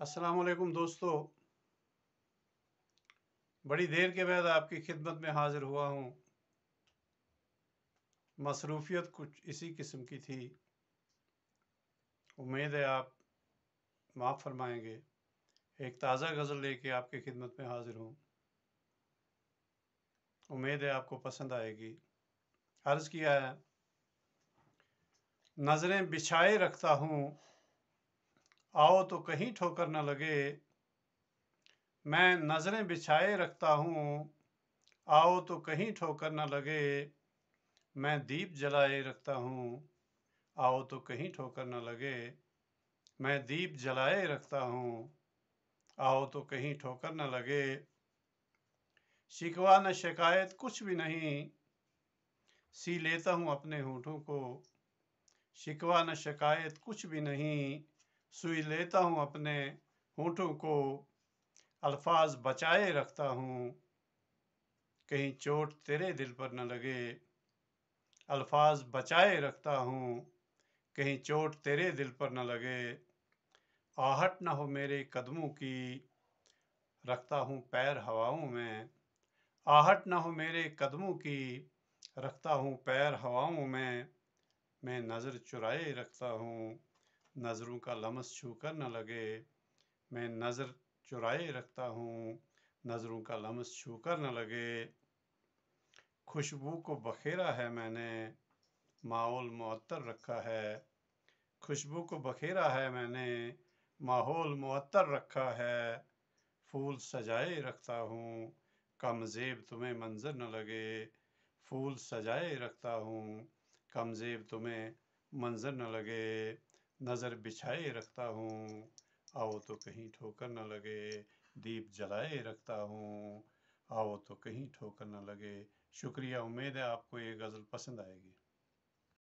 अस्सलाम वालेकुम दोस्तों, बड़ी देर के बाद आपकी खिदमत में हाजिर हुआ हूँ। मसरूफियत कुछ इसी किस्म की थी। उम्मीद है आप माफ़ फरमाएंगे। एक ताज़ा गज़ल लेके आपकी खिदमत में हाजिर हूँ। उम्मीद है आपको पसंद आएगी। अर्ज़ किया है, नज़रें बिछाए रखता हूँ, आओ तो कहीं ठोकर न लगे। मैं नज़रें बिछाए रखता हूँ, आओ तो कहीं ठोकर न लगे। मैं दीप जलाए रखता हूँ, आओ तो कहीं ठोकर न लगे। मैं दीप जलाए रखता हूँ, आओ तो कहीं ठोकर न लगे। शिकवा न शिकायत कुछ भी नहीं, सी लेता हूँ अपने होठों को। शिकवा न शिकायत कुछ भी नहीं, सुई लेता हूँ अपने होठों को। अल्फाज बचाए रखता हूँ, कहीं चोट तेरे दिल पर न लगे। अल्फाज बचाए रखता हूँ, कहीं चोट तेरे दिल पर न लगे। आहट न हो मेरे कदमों की, रखता हूँ पैर हवाओं में। आहट न हो मेरे कदमों की, रखता हूँ पैर हवाओं में। मैं नज़र चुराए रखता हूँ, नज़रों का लमस छू कर न लगे। मैं नज़र चुराए रखता हूँ, नज़रों का लमस छू कर न लगे। खुशबू को बखेरा है मैंने, माहौल मुअत्तर रखा है। खुशबू को बखेरा है मैंने, माहौल मुअत्तर रखा है। फूल सजाए रखता हूँ, कमज़ेब तुम्हें मंजर न लगे। फूल सजाए रखता हूँ, कमज़ेब तुम्हें मंजर न लगे। नज़र बिछाए रखता हूँ, आओ तो कहीं ठोकर न लगे। दीप जलाए रखता हूँ, आओ तो कहीं ठोकर न लगे। शुक्रिया। उम्मीद है आपको ये गज़ल पसंद आएगी।